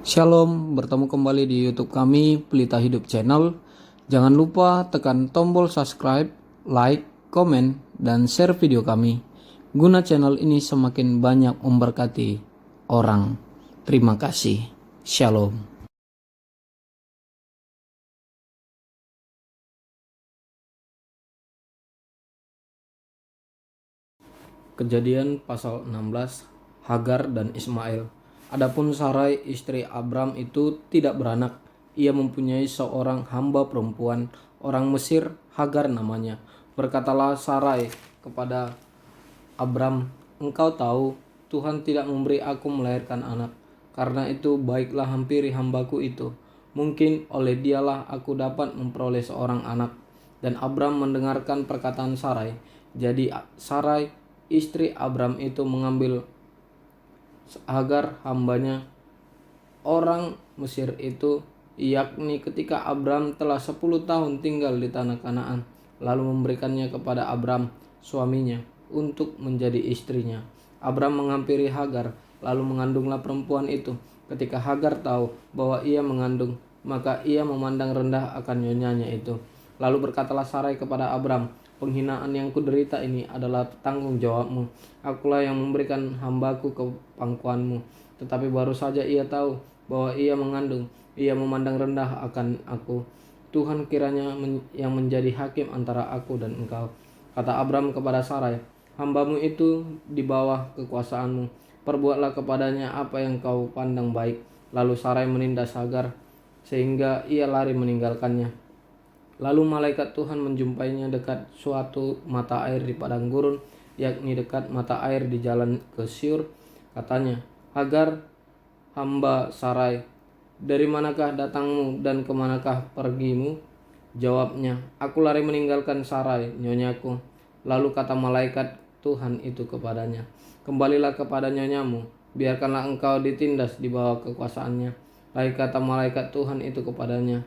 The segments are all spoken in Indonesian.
Shalom, bertemu kembali di YouTube kami, Pelita Hidup Channel. Jangan lupa tekan tombol subscribe, like, komen, dan share video kami. Guna channel ini semakin banyak memberkati orang. Terima kasih. Shalom. Kejadian pasal 16, Hagar dan Ismail. Adapun Sarai istri Abram itu tidak beranak. Ia mempunyai seorang hamba perempuan, orang Mesir, Hagar namanya. Berkatalah Sarai kepada Abram, "Engkau tahu Tuhan tidak memberi aku melahirkan anak. Karena itu baiklah hampiri hambaku itu. Mungkin oleh dialah aku dapat memperoleh seorang anak." Dan Abram mendengarkan perkataan Sarai. Jadi Sarai istri Abram itu mengambil Hagar hambanya orang Mesir itu, yakni ketika Abram telah 10 tahun tinggal di tanah Kanaan, lalu memberikannya kepada Abram suaminya untuk menjadi istrinya. Abram menghampiri Hagar, lalu mengandunglah perempuan itu. Ketika Hagar tahu bahwa ia mengandung, maka ia memandang rendah akan nyonyanya itu. Lalu berkatalah Sarai kepada Abram, "Penghinaan yang kuderita ini adalah tanggung jawabmu. Akulah yang memberikan hambaku ke pangkuanmu." Tetapi baru saja ia tahu bahwa ia mengandung, ia memandang rendah akan aku. "Tuhan kiranya yang menjadi hakim antara aku dan engkau." Kata Abram kepada Sarai, "Hambamu itu di bawah kekuasaanmu. Perbuatlah kepadanya apa yang kau pandang baik." Lalu Sarai menindas Hagar sehingga ia lari meninggalkannya. Lalu malaikat Tuhan menjumpainya dekat suatu mata air di padang gurun, yakni dekat mata air di jalan ke Syur. Katanya, "Hagar, hamba Sarai, dari manakah datangmu dan kemanakah pergimu?" Jawabnya, "Aku lari meninggalkan Sarai, nyonyaku." Lalu kata malaikat Tuhan itu kepadanya, "Kembalilah kepada nyonyamu, biarkanlah engkau ditindas di bawah kekuasaannya." Lagi kata malaikat Tuhan itu kepadanya,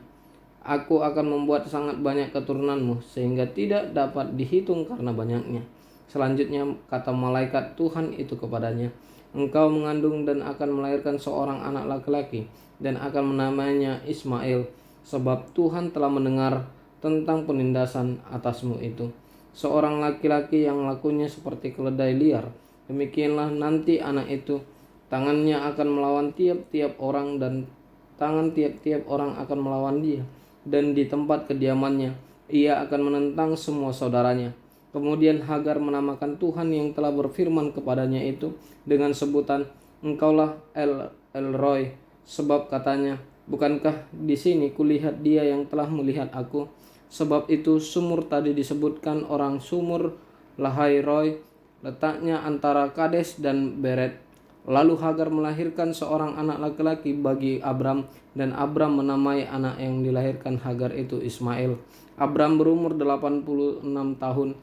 "Aku akan membuat sangat banyak keturunanmu, sehingga tidak dapat dihitung karena banyaknya." Selanjutnya kata malaikat Tuhan itu kepadanya, "Engkau mengandung dan akan melahirkan seorang anak laki-laki, dan akan menamainya Ismail, sebab Tuhan telah mendengar tentang penindasan atasmu itu. Seorang laki-laki yang lakunya seperti keledai liar, demikianlah nanti anak itu. Tangannya akan melawan tiap-tiap orang, dan tangan tiap-tiap orang akan melawan dia. Dan di tempat kediamannya ia akan menentang semua saudaranya." Kemudian Hagar menamakan Tuhan yang telah berfirman kepadanya itu dengan sebutan, "Engkaulah El Roy," sebab katanya, "Bukankah di sini kulihat dia yang telah melihat aku?" Sebab itu sumur tadi disebutkan orang sumur Lahai Roy, letaknya antara Kades dan Beret. Lalu Hagar melahirkan seorang anak laki-laki bagi Abram, dan Abram menamai anak yang dilahirkan Hagar itu Ismail. Abram berumur 86 tahun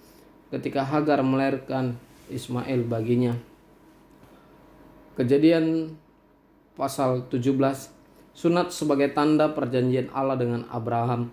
ketika Hagar melahirkan Ismail baginya. Kejadian pasal 17, sunat sebagai tanda perjanjian Allah dengan Abraham.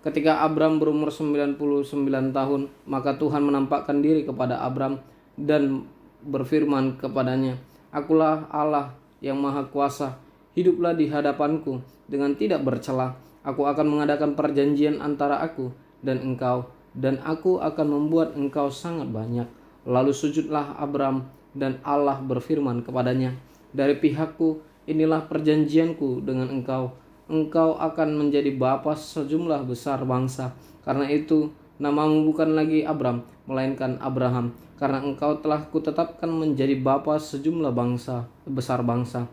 Ketika Abram berumur 99 tahun, maka Tuhan menampakkan diri kepada Abram dan berfirman kepadanya, "Akulah Allah yang Maha Kuasa. Hiduplah di hadapanku dengan tidak bercela. Aku akan mengadakan perjanjian antara aku dan engkau, dan aku akan membuat engkau sangat banyak." Lalu sujudlah Abram, dan Allah berfirman kepadanya, "Dari pihakku, inilah perjanjianku dengan engkau. Engkau akan menjadi bapa sejumlah besar bangsa. Karena itu namamu bukan lagi Abram, melainkan Abraham, karena engkau telah kutetapkan menjadi bapa sejumlah bangsa, besar bangsa.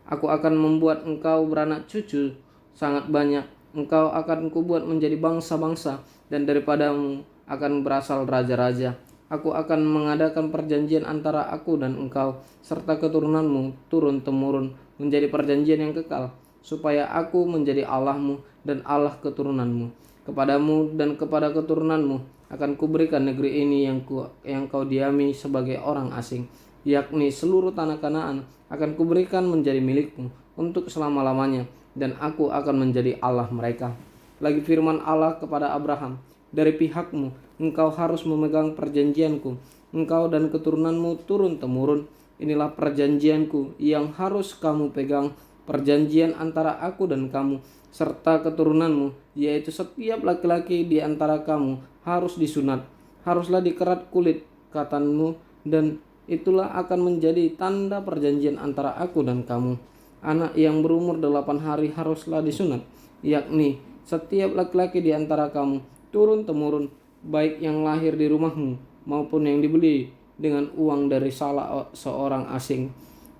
Aku akan membuat engkau beranak cucu sangat banyak. Engkau akan kubuat menjadi bangsa-bangsa, dan daripadamu akan berasal raja-raja. Aku akan mengadakan perjanjian antara aku dan engkau, serta keturunanmu turun-temurun, menjadi perjanjian yang kekal, supaya aku menjadi Allahmu dan Allah keturunanmu. Kepadamu dan kepada keturunanmu akan kuberikan negeri ini yang kau diami sebagai orang asing, yakni seluruh tanah Kanaan akan kuberikan menjadi milikmu untuk selama-lamanya, dan aku akan menjadi Allah mereka." Lagi firman Allah kepada Abraham, "Dari pihakmu engkau harus memegang perjanjianku, engkau dan keturunanmu turun-temurun. Inilah perjanjianku yang harus kamu pegang perjanjian antara aku dan kamu serta keturunanmu, yaitu setiap laki-laki di antara kamu harus disunat, haruslah dikerat kulit katanmu, dan itulah akan menjadi tanda perjanjian antara aku dan kamu. Anak yang berumur 8 hari haruslah disunat, yakni setiap laki-laki di antara kamu turun-temurun, baik yang lahir di rumahmu maupun yang dibeli dengan uang dari salah seorang asing,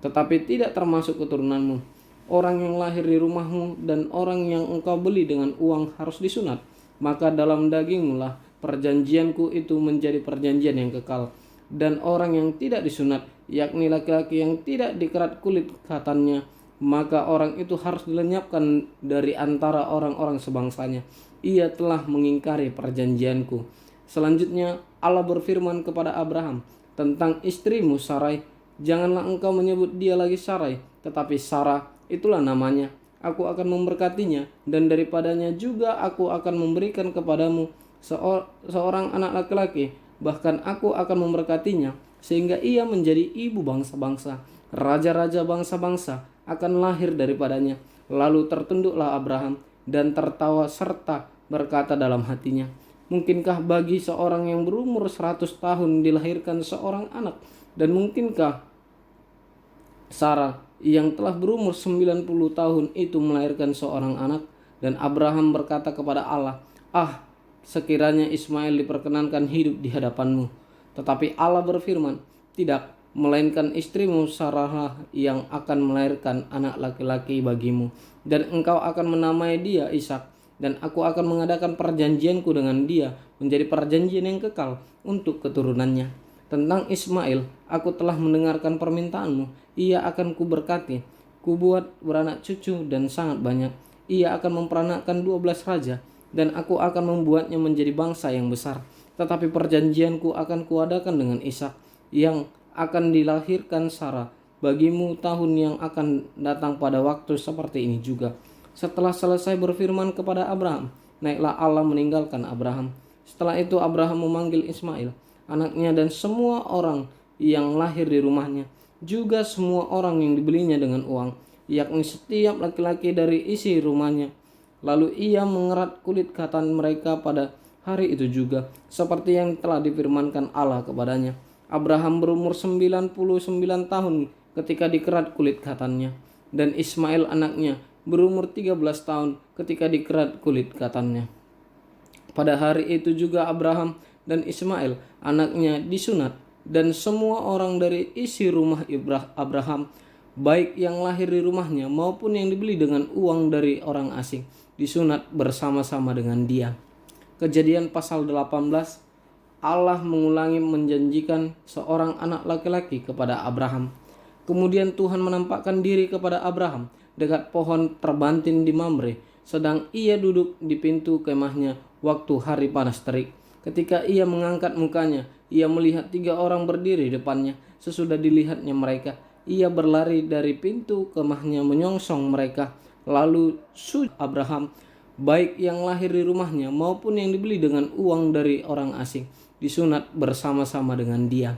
tetapi tidak termasuk keturunanmu. Orang yang lahir di rumahmu dan orang yang engkau beli dengan uang harus disunat, maka dalam dagingmu lah perjanjianku itu menjadi perjanjian yang kekal. Dan orang yang tidak disunat, yakni laki-laki yang tidak dikerat kulit katannya, maka orang itu harus dilenyapkan dari antara orang-orang sebangsanya. Ia telah mengingkari perjanjianku. Selanjutnya Allah berfirman kepada Abraham tentang istrimu Sarai, janganlah engkau menyebut dia lagi Sarai, tetapi Sarah, itulah namanya. Aku akan memberkatinya, dan daripadanya juga aku akan memberikan kepadamu seorang anak laki-laki. Bahkan aku akan memberkatinya, sehingga ia menjadi ibu bangsa-bangsa. Raja-raja bangsa-bangsa akan lahir daripadanya. Lalu tertunduklah Abraham dan tertawa serta berkata dalam hatinya, mungkinkah bagi seorang yang berumur 100 tahun dilahirkan seorang anak? Dan mungkinkah Sarah yang telah berumur 90 tahun itu melahirkan seorang anak? Dan Abraham berkata kepada Allah, sekiranya Ismail diperkenankan hidup di hadapanmu. Tetapi Allah berfirman, tidak, melainkan istrimu Sarah yang akan melahirkan anak laki-laki bagimu, dan engkau akan menamai dia Ishak, dan aku akan mengadakan perjanjianku dengan dia menjadi perjanjian yang kekal untuk keturunannya. Tentang Ismail, aku telah mendengarkan permintaanmu, ia akan kuberkati, kubuat beranak cucu dan sangat banyak. Ia akan memperanakkan 12 raja, dan aku akan membuatnya menjadi bangsa yang besar. Tetapi perjanjianku akan kuadakan dengan Ishak, yang akan dilahirkan Sarah bagimu tahun yang akan datang pada waktu seperti ini juga. Setelah selesai berfirman kepada Abraham, naiklah Allah meninggalkan Abraham. Setelah itu Abraham memanggil Ismail, anaknya, dan semua orang yang lahir di rumahnya, juga semua orang yang dibelinya dengan uang, yakni setiap laki-laki dari isi rumahnya. Lalu ia mengerat kulit katan mereka pada hari itu juga, seperti yang telah difirmankan Allah kepadanya. Abraham berumur 99 tahun ketika dikerat kulit katannya, dan Ismail anaknya berumur 13 tahun ketika dikerat kulit katannya. Pada hari itu juga Abraham dan Ismail anaknya disunat, dan semua orang dari isi rumah Abraham, baik yang lahir di rumahnya maupun yang dibeli dengan uang dari orang asing, disunat bersama-sama dengan dia. Kejadian pasal 18. Allah mengulangi menjanjikan seorang anak laki-laki kepada Abraham. Kemudian Tuhan menampakkan diri kepada Abraham dekat pohon terbantin di Mamre, sedang ia duduk di pintu kemahnya waktu hari panas terik. Ketika ia mengangkat mukanya, ia melihat 3 orang berdiri di depannya. Sesudah dilihatnya mereka, ia berlari dari pintu kemahnya menyongsong mereka. Lalu sujud Abraham, baik yang lahir di rumahnya maupun yang dibeli dengan uang dari orang asing, disunat bersama-sama dengan dia.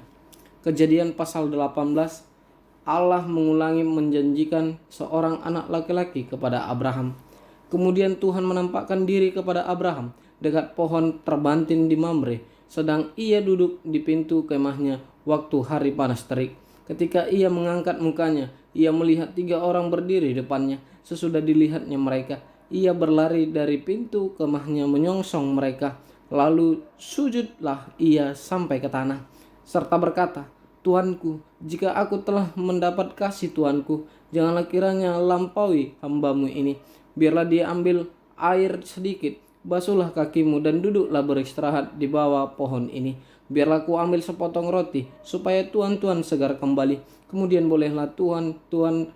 Kejadian pasal 18. Allah mengulangi menjanjikan seorang anak laki-laki kepada Abraham. Kemudian Tuhan menampakkan diri kepada Abraham dekat pohon terbantin di Mamre, sedang ia duduk di pintu kemahnya waktu hari panas terik. Ketika ia mengangkat mukanya, ia melihat 3 orang berdiri di depannya. Sesudah dilihatnya mereka, ia berlari dari pintu kemahnya menyongsong mereka. Lalu sujudlah ia sampai ke tanah, serta berkata, Tuanku, jika aku telah mendapat kasih Tuanku, janganlah kiranya lampaui hambamu ini. Biarlah dia ambil air sedikit, basuhlah kakimu, dan duduklah beristirahat di bawah pohon ini. Biarlah ku ambil sepotong roti, supaya tuan-tuan segar kembali. Kemudian bolehlah tuan-tuan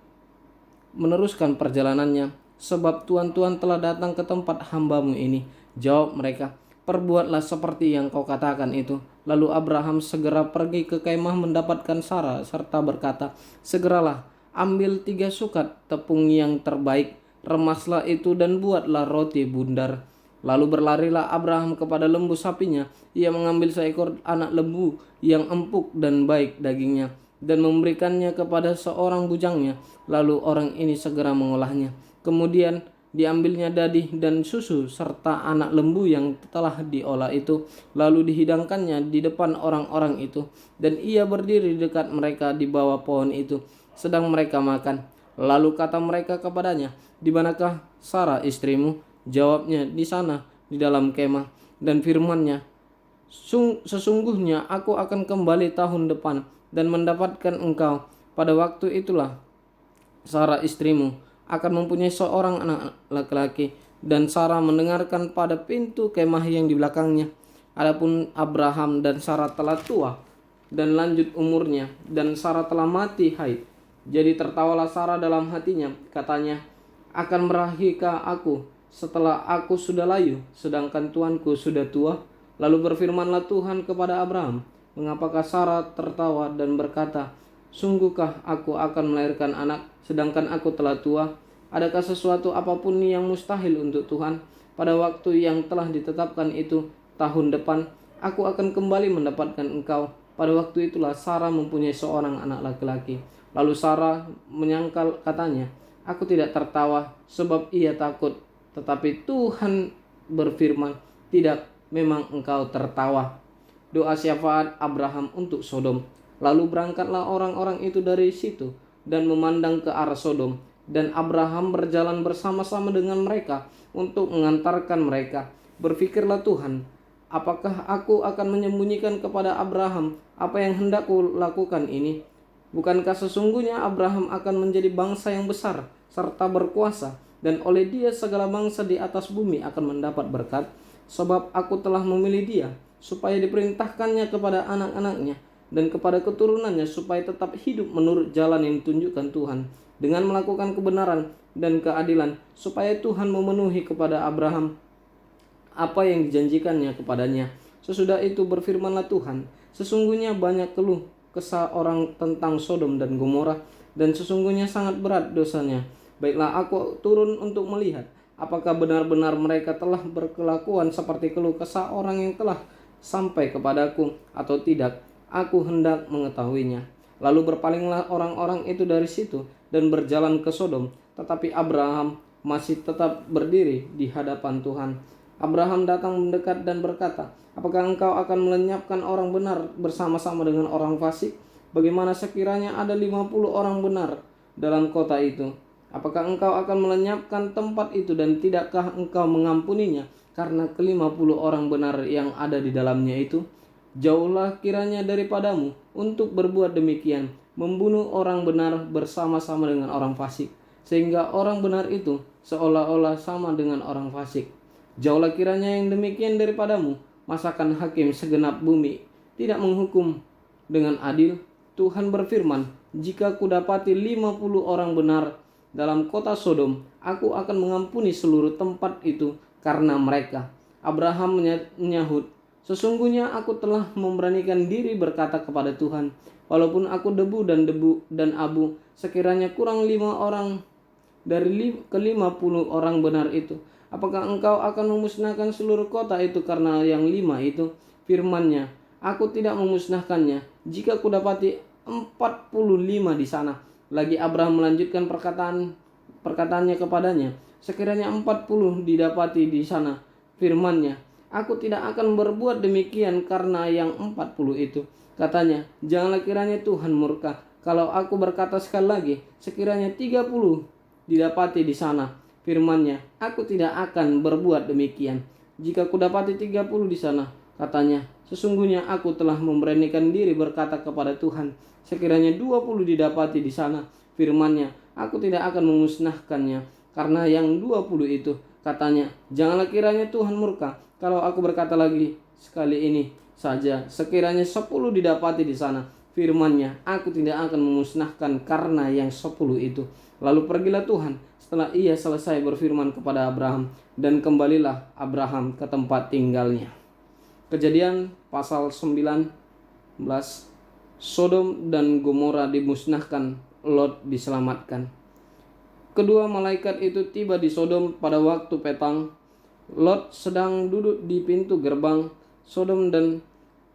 meneruskan perjalanannya, sebab tuan-tuan telah datang ke tempat hambamu ini. Jawab mereka, perbuatlah seperti yang kau katakan itu. Lalu Abraham segera pergi ke kemah mendapatkan Sarah, serta berkata, segeralah ambil 3 sukat tepung yang terbaik, remaslah itu dan buatlah roti bundar. Lalu berlarilah Abraham kepada lembu sapinya. Ia mengambil seekor anak lembu yang empuk dan baik dagingnya, dan memberikannya kepada seorang bujangnya. Lalu orang ini segera mengolahnya. Kemudian diambilnya dadi dan susu serta anak lembu yang telah diolah itu, lalu dihidangkannya di depan orang-orang itu. Dan ia berdiri dekat mereka di bawah pohon itu, sedang mereka makan. Lalu kata mereka kepadanya, "Di manakah Sarah istrimu?" Jawabnya, "Di sana, di dalam kemah." Dan firman-Nya, "Sesungguhnya aku akan kembali tahun depan dan mendapatkan engkau. Pada waktu itulah Sarah istrimu akan mempunyai seorang anak laki-laki." Dan Sarah mendengarkan pada pintu kemah yang di belakangnya. Adapun Abraham dan Sarah telah tua dan lanjut umurnya, dan Sarah telah mati haid. Jadi tertawalah Sarah dalam hatinya, katanya, "Akan merahikah aku setelah aku sudah layu, sedangkan tuanku sudah tua?" Lalu berfirmanlah Tuhan kepada Abraham, "Mengapakah Sarah tertawa dan berkata, Sungguhkah aku akan melahirkan anak, sedangkan aku telah tua? Adakah sesuatu apapun yang mustahil untuk Tuhan? Pada waktu yang telah ditetapkan itu, tahun depan, aku akan kembali mendapatkan engkau." Pada waktu itulah Sarah mempunyai seorang anak laki-laki. Lalu Sarah menyangkal, katanya, "Aku tidak tertawa sebab ia takut." Tetapi Tuhan berfirman, "Tidak, memang engkau tertawa." Doa syafaat Abraham untuk Sodom. Lalu berangkatlah orang-orang itu dari situ dan memandang ke arah Sodom. Dan Abraham berjalan bersama-sama dengan mereka untuk mengantarkan mereka. Berfikirlah Tuhan, "Apakah aku akan menyembunyikan kepada Abraham apa yang hendak kulakukan ini? Bukankah sesungguhnya Abraham akan menjadi bangsa yang besar serta berkuasa, dan oleh dia segala bangsa di atas bumi akan mendapat berkat? Sebab aku telah memilih dia, supaya diperintahkannya kepada anak-anaknya dan kepada keturunannya, supaya tetap hidup menurut jalan yang ditunjukkan Tuhan, dengan melakukan kebenaran dan keadilan, supaya Tuhan memenuhi kepada Abraham apa yang dijanjikannya kepadanya." Sesudah itu berfirmanlah Tuhan, "Sesungguhnya banyak keluh kesah orang tentang Sodom dan Gomora, dan sesungguhnya sangat berat dosanya. Baiklah, aku turun untuk melihat apakah benar-benar mereka telah berkelakuan seperti keluh kesah orang yang telah sampai kepadaku atau tidak. Aku hendak mengetahuinya." Lalu berpalinglah orang-orang itu dari situ dan berjalan ke Sodom, tetapi Abraham masih tetap berdiri di hadapan Tuhan. Abraham datang mendekat dan berkata, "Apakah engkau akan melenyapkan orang benar bersama-sama dengan orang fasik? Bagaimana sekiranya ada 50 orang benar dalam kota itu? Apakah engkau akan melenyapkan tempat itu, dan tidakkah engkau mengampuninya karena ke-50 orang benar yang ada di dalamnya itu? Jauhlah kiranya daripadamu untuk berbuat demikian, membunuh orang benar bersama-sama dengan orang fasik, sehingga orang benar itu seolah-olah sama dengan orang fasik. Jauhlah kiranya yang demikian daripadamu. Masakan hakim segenap bumi tidak menghukum dengan adil?" Tuhan berfirman, "Jika kudapati 50 orang benar dalam kota Sodom, aku akan mengampuni seluruh tempat itu karena mereka." Abraham menyahut, "Sesungguhnya aku telah memberanikan diri berkata kepada Tuhan, walaupun aku debu dan abu, sekiranya kurang 5 orang dari ke-50 orang benar itu, apakah engkau akan memusnahkan seluruh kota itu karena yang 5 itu?" Firman-Nya, "Aku tidak memusnahkannya jika kudapati 45 di sana." Lagi Abraham melanjutkan perkataannya kepadanya, "Sekiranya 40 didapati di sana." Firman-Nya, "Aku tidak akan berbuat demikian karena yang 40 itu." Katanya, "Janganlah kiranya Tuhan murka kalau aku berkata sekali lagi, sekiranya 30 didapati di sana." Firman-Nya, "Aku tidak akan berbuat demikian jika kudapati 30 di sana." Katanya, "Sesungguhnya aku telah memberanikan diri berkata kepada Tuhan, sekiranya 20 didapati di sana." Firman-Nya, "Aku tidak akan memusnahkannya karena yang 20 itu." Katanya, "Janganlah kiranya Tuhan murka kalau aku berkata lagi sekali ini saja, sekiranya 10 didapati di sana." Firman-Nya, "Aku tidak akan memusnahkan karena yang 10 itu." Lalu pergilah Tuhan setelah ia selesai berfirman kepada Abraham, dan kembalilah Abraham ke tempat tinggalnya. Kejadian pasal 19. Sodom dan Gomora dimusnahkan, Lot diselamatkan. Kedua malaikat itu tiba di Sodom pada waktu petang. Lot sedang duduk di pintu gerbang Sodom, dan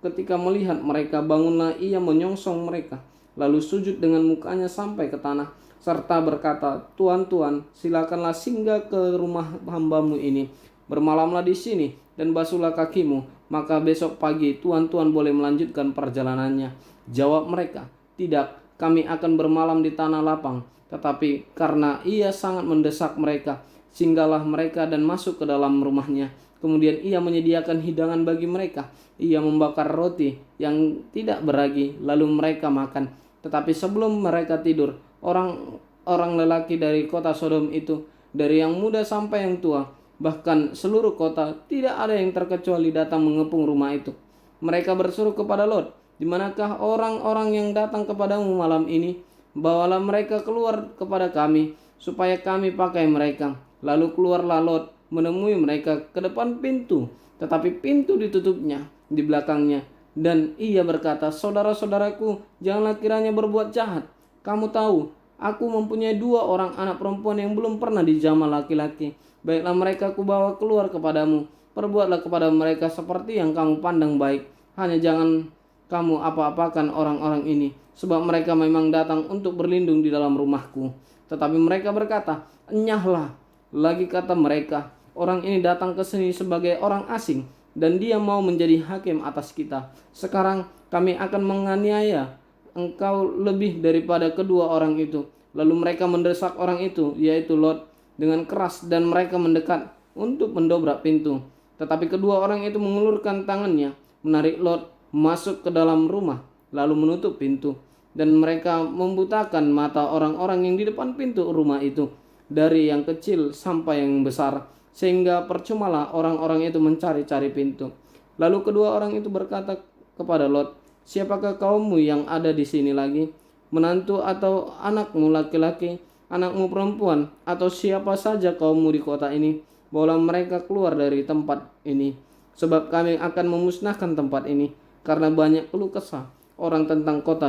ketika melihat mereka, bangunlah ia menyongsong mereka. lalu sujud dengan mukanya sampai ke tanah, serta berkata, "Tuan, Tuan, silakanlah singgah ke rumah hambamu ini. Bermalamlah di sini dan basuhlah kakimu, maka besok pagi tuan-tuan boleh melanjutkan perjalanannya." Jawab mereka, "Tidak, kami akan bermalam di tanah lapang." Tetapi karena ia sangat mendesak mereka, singgahlah mereka dan masuk ke dalam rumahnya. Kemudian ia menyediakan hidangan bagi mereka. Ia membakar roti yang tidak beragi, lalu mereka makan. Tetapi sebelum mereka tidur, orang lelaki dari kota Sodom itu, dari yang muda sampai yang tua, bahkan seluruh kota, tidak ada yang terkecuali datang mengepung rumah itu. Mereka berseru kepada Lot, "Di manakah orang-orang yang datang kepadamu malam ini? Bawalah mereka keluar kepada kami, supaya kami pakai mereka." Lalu keluarlah Lot menemui mereka ke depan pintu, tetapi pintu ditutupnya di belakangnya. Dan ia berkata, "Saudara-saudaraku, janganlah kiranya berbuat jahat. Kamu tahu, aku mempunyai 2 orang anak perempuan yang belum pernah dijamah laki-laki. Baiklah mereka kubawa keluar kepadamu. Perbuatlah kepada mereka seperti yang kamu pandang baik. Hanya jangan kamu apa-apakan orang-orang ini, sebab mereka memang datang untuk berlindung di dalam rumahku." Tetapi mereka berkata, "Enyahlah." Lagi kata mereka, "Orang ini datang ke sini sebagai orang asing, dan dia mau menjadi hakim atas kita. Sekarang kami akan menganiaya engkau lebih daripada kedua orang itu." Lalu mereka mendesak orang itu, yaitu Lot, dengan keras, dan mereka mendekat untuk mendobrak pintu. Tetapi kedua orang itu mengulurkan tangannya, menarik Lot masuk ke dalam rumah, lalu menutup pintu. Dan mereka membutakan mata orang-orang yang di depan pintu rumah itu, dari yang kecil sampai yang besar, sehingga percumalah orang-orang itu mencari-cari pintu. Lalu kedua orang itu berkata kepada Lot, "Siapakah kaummu yang ada di sini lagi? Menantu atau anakmu laki-laki, anakmu perempuan, atau siapa saja kaummu di kota ini? Bawalah mereka keluar dari tempat ini, sebab kami akan memusnahkan tempat ini, karena banyak keluh kesah orang tentang kota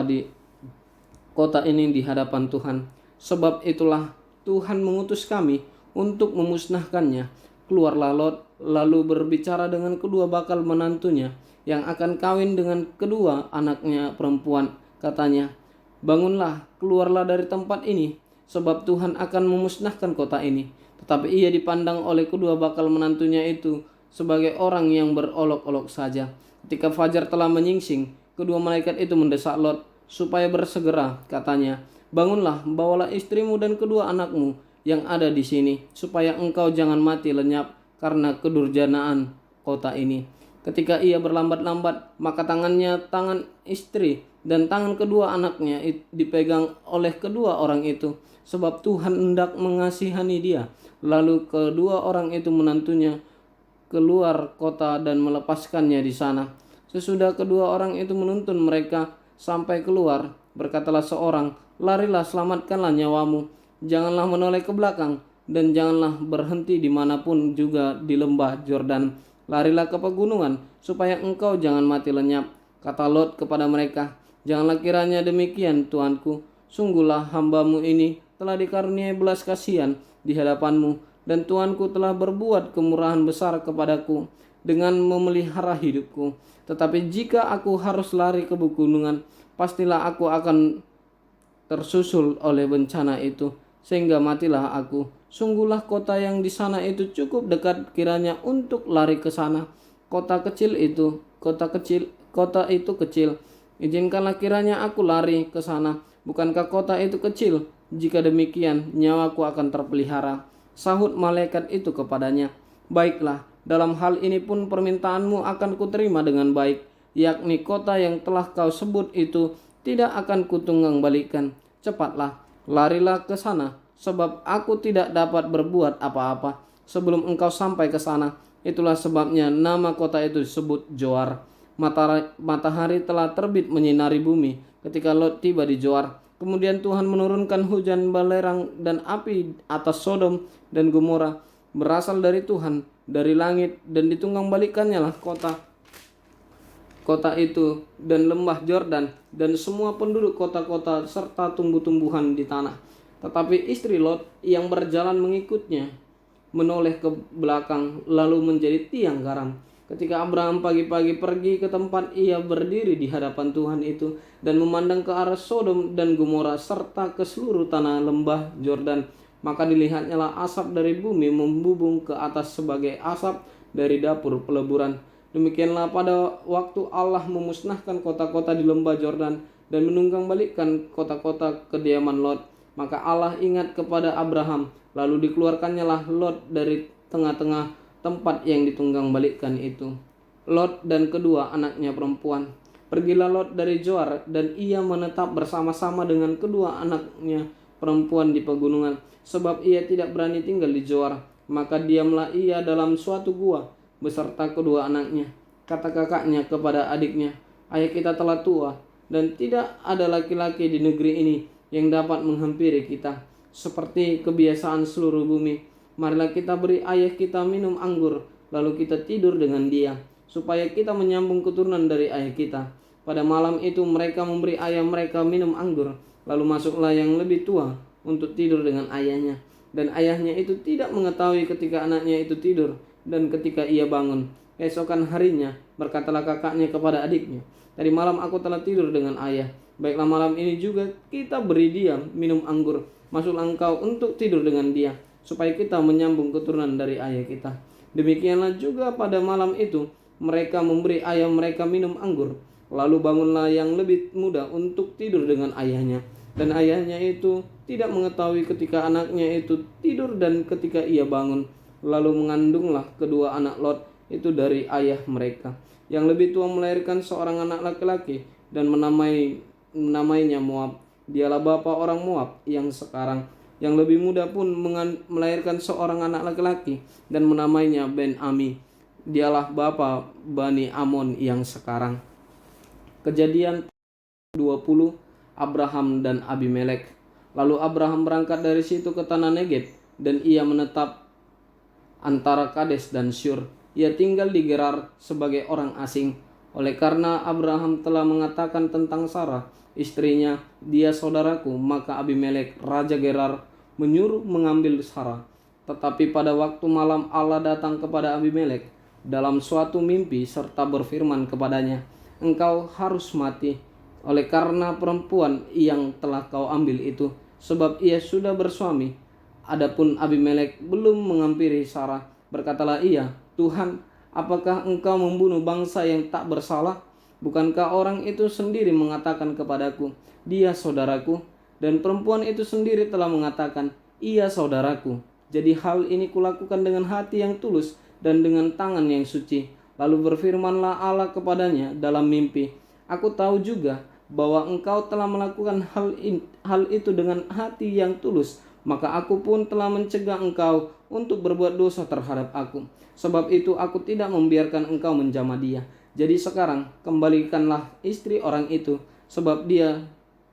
ini di hadapan Tuhan. Sebab itulah Tuhan mengutus kami untuk memusnahkannya." Keluarlah Lot, lalu berbicara dengan kedua bakal menantunya yang akan kawin dengan kedua anaknya perempuan. Katanya, "Bangunlah, keluarlah dari tempat ini, sebab Tuhan akan memusnahkan kota ini." Tetapi ia dipandang oleh kedua bakal menantunya itu sebagai orang yang berolok-olok saja. Ketika fajar telah menyingsing, kedua malaikat itu mendesak Lot supaya bersegera. Katanya, "Bangunlah, bawalah istrimu dan kedua anakmu yang ada di sini, supaya engkau jangan mati lenyap karena kedurjanaan kota ini." Ketika ia berlambat-lambat, maka tangan istri dan tangan kedua anaknya dipegang oleh kedua orang itu, sebab Tuhan hendak mengasihani dia. Lalu kedua orang itu menantunya keluar kota dan melepaskannya di sana. Sesudah kedua orang itu menuntun mereka sampai keluar, berkatalah seorang, "Larilah, selamatkanlah nyawamu. Janganlah menoleh ke belakang, dan janganlah berhenti dimanapun juga di lembah Yordan. Larilah ke pegunungan, supaya engkau jangan mati lenyap." Kata Lot kepada mereka, "Janganlah kiranya demikian, tuanku. Sungguhlah hambamu ini telah dikaruniai belas kasihan di hadapanmu, dan tuanku telah berbuat kemurahan besar kepadaku dengan memelihara hidupku. Tetapi jika aku harus lari ke pegunungan, pastilah aku akan tersusul oleh bencana itu, sehingga matilah aku. Sungguhlah kota yang di sana itu cukup dekat kiranya untuk lari ke sana. Kota itu kecil. Izinkanlah kiranya aku lari ke sana. Bukankah kota itu kecil? Jika demikian, nyawaku akan terpelihara." Sahut malaikat itu kepadanya, "Baiklah, dalam hal ini pun permintaanmu akan kuterima dengan baik, yakni kota yang telah kau sebut itu tidak akan kutunggang balikan. Cepatlah, larilah ke sana, sebab aku tidak dapat berbuat apa-apa sebelum engkau sampai ke sana." Itulah sebabnya nama kota itu disebut Zoar. Matahari telah terbit menyinari bumi ketika Lot tiba di Zoar. Kemudian Tuhan menurunkan hujan belerang dan api atas Sodom dan Gomora, berasal dari Tuhan dari langit, dan ditunggang balikannya lah kota itu dan lembah Yordan dan semua penduduk kota-kota serta tumbuh-tumbuhan di tanah. Tetapi istri Lot yang berjalan mengikutnya menoleh ke belakang lalu menjadi tiang garam. Ketika Abraham pagi-pagi pergi ke tempat ia berdiri di hadapan Tuhan itu dan memandang ke arah Sodom dan Gomora serta ke seluruh tanah lembah Yordan, maka dilihatnyalah asap dari bumi membubung ke atas sebagai asap dari dapur peleburan. Demikianlah pada waktu Allah memusnahkan kota-kota di lembah Yordan dan menunggang balikkan kota-kota kediaman Lot. Maka Allah ingat kepada Abraham, lalu dikeluarkannyalah Lot dari tengah-tengah tempat yang ditunggang balikkan itu. Lot dan kedua anaknya perempuan. Pergilah Lot dari Zoar dan ia menetap bersama-sama dengan kedua anaknya perempuan di pegunungan, sebab ia tidak berani tinggal di Zoar. Maka diamlah ia dalam suatu gua beserta kedua anaknya. Kata kakaknya kepada adiknya, "Ayah kita telah tua dan tidak ada laki-laki di negeri ini yang dapat menghampiri kita seperti kebiasaan seluruh bumi. Marilah kita beri ayah kita minum anggur, lalu kita tidur dengan dia, supaya kita menyambung keturunan dari ayah kita." Pada malam itu mereka memberi ayah mereka minum anggur, lalu masuklah yang lebih tua untuk tidur dengan ayahnya. Dan ayahnya itu tidak mengetahui ketika anaknya itu tidur dan ketika ia bangun. Keesokan harinya berkatalah kakaknya kepada adiknya, "Tadi malam aku telah tidur dengan ayah. Baiklah malam ini juga kita beri dia minum anggur. Masuklah engkau untuk tidur dengan dia, supaya kita menyambung keturunan dari ayah kita." Demikianlah juga pada malam itu mereka memberi ayah mereka minum anggur. Lalu bangunlah yang lebih muda untuk tidur dengan ayahnya. Dan ayahnya itu tidak mengetahui ketika anaknya itu tidur dan ketika ia bangun. Lalu mengandunglah kedua anak Lot itu dari ayah mereka. Yang lebih tua melahirkan seorang anak laki-laki dan menamainya Moab. Dialah bapa orang Moab yang sekarang. Yang lebih muda pun melahirkan seorang anak laki-laki dan menamainya Ben-Ami. Dialah bapa Bani Amon yang sekarang. Kejadian 20, Abraham dan Abimelek. Lalu Abraham berangkat dari situ ke tanah Negeb dan ia menetap antara Kades dan Syur. Ia tinggal di Gerar sebagai orang asing. Oleh karena Abraham telah mengatakan tentang Sarah, istrinya, "Dia saudaraku," maka Abimelek, raja Gerar, menyuruh mengambil Sarah. Tetapi pada waktu malam Allah datang kepada Abimelek dalam suatu mimpi serta berfirman kepadanya, "Engkau harus mati oleh karena perempuan yang telah kau ambil itu, sebab ia sudah bersuami." Adapun Abimelek belum menghampiri Sarah. Berkatalah ia, "Tuhan, apakah engkau membunuh bangsa yang tak bersalah? Bukankah orang itu sendiri mengatakan kepadaku, 'Dia saudaraku,' dan perempuan itu sendiri telah mengatakan, 'Ia saudaraku.' Jadi hal ini kulakukan dengan hati yang tulus dan dengan tangan yang suci." Lalu berfirmanlah Allah kepadanya dalam mimpi, "Aku tahu juga bahwa engkau telah melakukan hal itu dengan hati yang tulus, maka aku pun telah mencegah engkau untuk berbuat dosa terhadap aku. Sebab itu aku tidak membiarkan engkau menjamah dia. Jadi sekarang kembalikanlah istri orang itu, sebab dia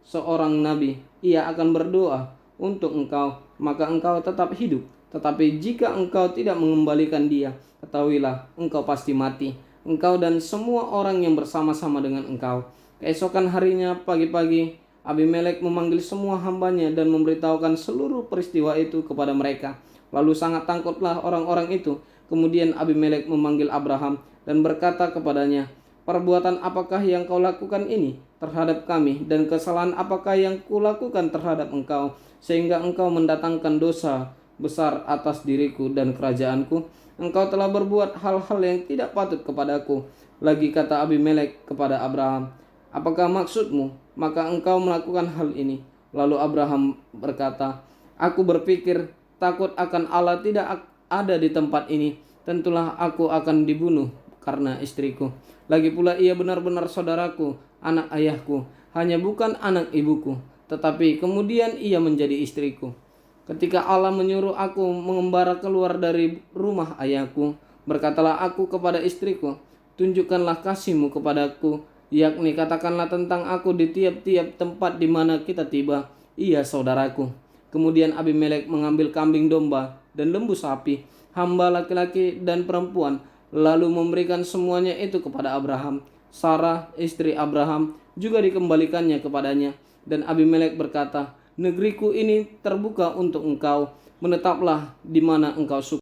seorang nabi. Ia akan berdoa untuk engkau, maka engkau tetap hidup. Tetapi jika engkau tidak mengembalikan dia, ketahuilah engkau pasti mati, engkau dan semua orang yang bersama-sama dengan engkau." Keesokan harinya pagi-pagi Abimelek memanggil semua hambanya dan memberitahukan seluruh peristiwa itu kepada mereka. Lalu sangat takutlah orang-orang itu. Kemudian Abimelek memanggil Abraham dan berkata kepadanya, "Perbuatan apakah yang kau lakukan ini terhadap kami, dan kesalahan apakah yang kulakukan terhadap engkau, sehingga engkau mendatangkan dosa besar atas diriku dan kerajaanku? Engkau telah berbuat hal-hal yang tidak patut kepadaku." Lagi kata Abimelek kepada Abraham, "Apakah maksudmu, maka engkau melakukan hal ini?" Lalu Abraham berkata, "Aku berpikir, takut akan Allah tidak ada di tempat ini. Tentulah aku akan dibunuh karena istriku. Lagi pula ia benar-benar saudaraku, anak ayahku, hanya bukan anak ibuku. Tetapi kemudian ia menjadi istriku. Ketika Allah menyuruh aku mengembara keluar dari rumah ayahku, berkatalah aku kepada istriku, 'Tunjukkanlah kasihmu kepadaku, yakni katakanlah tentang aku di tiap-tiap tempat di mana kita tiba. Ia saudaraku.' Kemudian Abimelek mengambil kambing domba dan lembu sapi, hamba laki-laki dan perempuan, lalu memberikan semuanya itu kepada Abraham. Sarah, istri Abraham, juga dikembalikannya kepadanya. Dan Abimelek berkata, 'Negeriku ini terbuka untuk engkau, menetaplah di mana engkau suka.'